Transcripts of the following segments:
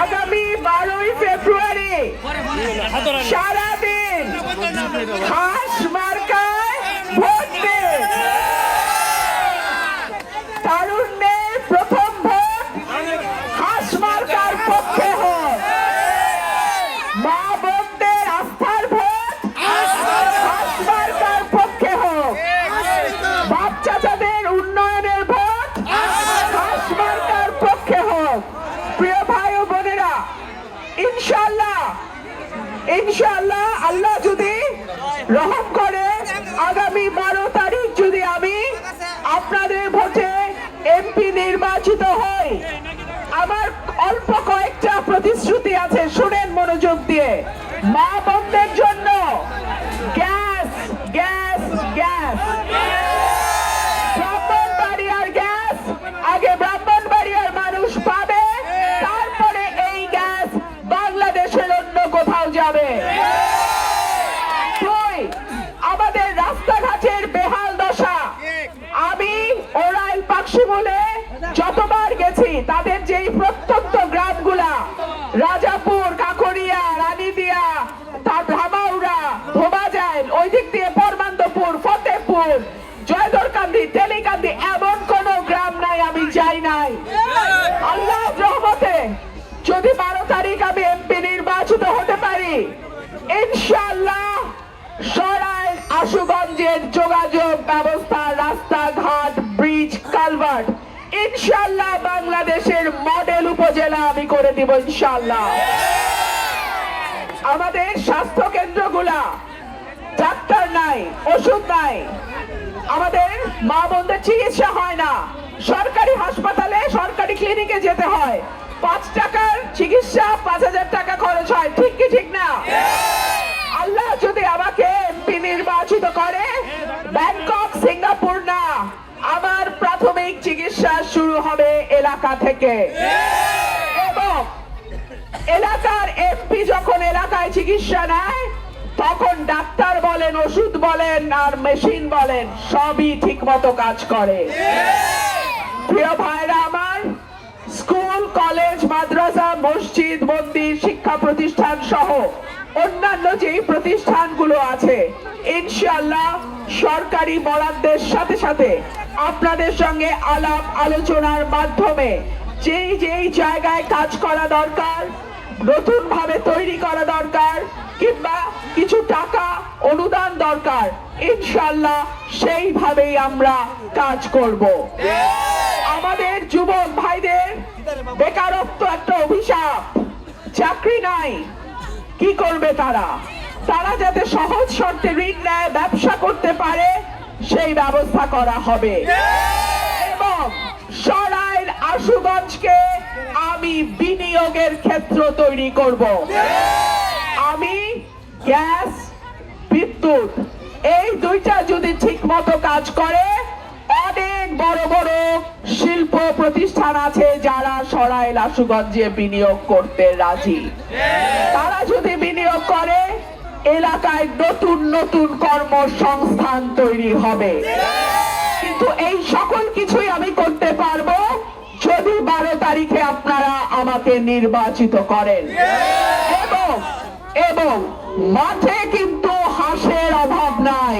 আগামী 12ই ফেব্রুয়ারি সারাদিন হাঁস মার্কায় ভোট দিন। তারুণ্যের প্রথম ভোট হাঁস মার্কার পক্ষে হোক। মা বোনদের আস্থার ভোট হাঁস মার্কার পক্ষে হোক। বাপ চাচাদের উন্নয়নের ভোট হাঁস মার্কার পক্ষে হোক। প্রিয় ভাই ও বোনেরা, ইনশাআল্লাহ ইনশাআল্লাহ আল্লাহ যদি রহম করে আগামী 12 তারিখ যদি আমি আপনাদের ভোটে এমপি নির্বাচিত হই, আমার অল্প কয়েকটা প্রতিশ্রুতি আছে, শুনেন মনোযোগ দিয়ে। মা বোনদের জন্য গ্যাস গ্যাস গ্যাস, ব্রাহ্মণবাড়িয়ার গ্যাস আগে ব্রাহ্মণবাড়িয়ার মানুষ পাবে, তারপরে এই গ্যাস বাংলাদেশের অন্য কোথাও যাবে। আমাদের রাস্তাঘাটের বেহাল দশা, আমি ওরাইল পাকশিমুলে যতবার গেছি তাদের যেই প্রত্যন্ত গ্রামগুলা রাজাপুর, কাকরিয়া, রানীদিয়া, ধামাউড়া, ধোবাজাইল, ওই দিক দিয়ে পরমান্দপুর, ফতেপুর, জয়দরকান্দি, তেলিকান্দি, এমন কোন গ্রাম নাই আমি যাই নাই। আল্লাহর রহমতে যদি 12 তারিখ আমি এমপি নির্বাচিত হতে পারি, ইনশাআল্লাহ সরাইল আশুগঞ্জের যোগাযোগ ব্যবস্থা, রাস্তাঘাট, ব্রিজ, কালভার্ট ইনশাআল্লাহ বাংলাদেশের মডেল উপজেলা আমি করে দিব ইনশাআল্লাহ। আমাদের স্বাস্থ্য কেন্দ্রগুলা ডাক্তার নাই, ওষুধ নাই, আমাদের মা বোনদের চিকিৎসা হয় না, সরকারি হাসপাতালে সরকারি ক্লিনিকে যেতে হয়, 5 টাকার চিকিৎসা 5000 টাকা খরচ হয়, ঠিক কি ঠিক না? আল্লাহ যদি আমাকে এমপি নির্বাচিত করে, ব্যাংকক, সিঙ্গাপুর না, আমার প্রাথমিক চিকিৎসা শুরু হবে এলাকা থেকে। এবং এলাকার এমপি যখন এলাকায় চিকিৎসা নেয়, তখন ডাক্তার বলেন, ওষুধ বলেন আর মেশিন বলেন, সবই ঠিক মতো কাজ করে। প্রিয় ভাইরা আমার, স্কুল, কলেজ, মাদ্রাসা, মসজিদ, মন্দির, শিক্ষা প্রতিষ্ঠান সহ অন্যান্য যেই প্রতিষ্ঠানগুলো আছে, ইনশাআল্লাহ সরকারি বরাদ্দের সাথে সাথে আপনাদের সঙ্গে আলাপ আলোচনার মাধ্যমে যেই যেই জায়গায় কাজ করা দরকার, নতুন ভাবে তৈরি করা দরকার, কিংবা কিছু টাকা অনুদান দরকার, ইনশাআল্লাহ সেইভাবেই আমরা কাজ করব। আমাদের যুবক ভাইদের বেকারত্ব একটা অভিশাপ, চাকরি নাই, কি করবে তারা? তারা যাতে সহজ শর্তে ঋণ নেয়, ব্যবসা করতে পারে, সেই ব্যবস্থা করা হবে। এবং সরাইল আশুগঞ্জকে আমি বিনিয়োগের ক্ষেত্র তৈরি করব। আমি গ্যাস, বিদ্যুৎ এই দুইটা যদি ঠিক মতো কাজ করে, অনেক বড় বড় শিল্প প্রতিষ্ঠান আছে যারা সরাইল আশুগঞ্জে বিনিয়োগ করতে রাজি। তারা যদি বিনিয়োগ করে, এলাকায় নতুন নতুন কর্মসংস্থান তৈরি হবে। কিন্তু এই সকল কিছুই আমি করতে পারবো যদি 12 তারিখে আপনারা আমাকে নির্বাচিত করেন। এবং মাঠে কিন্তু হাঁসের অভাব নাই,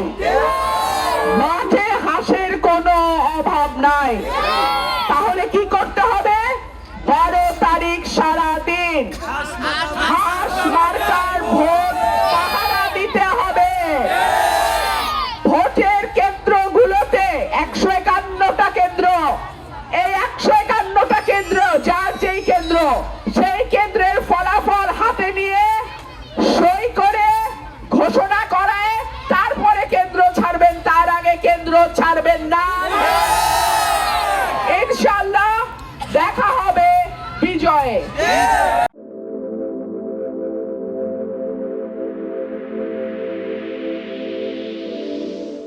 মাঠে হাঁসের কোনো অভাব নাই। তাহলে কি করতে হবে? 12 তারিখ সারাদিন হাঁস মার্কার ভোট পাহারা দিতে হবে। ভোটের কেন্দ্রগুলোতে 151টা কেন্দ্র, এই 151টা কেন্দ্র, যার যেই কেন্দ্র, সেই কেন্দ্রের ফলাফল হাতে নিয়ে সই করে ঘোষণা করায় তারপরে কেন্দ্র ছাড়বেন, তার আগে কেন্দ্র ছাড়বেন না। ইনশাআল্লাহ দেখা হবে বিজয়ে।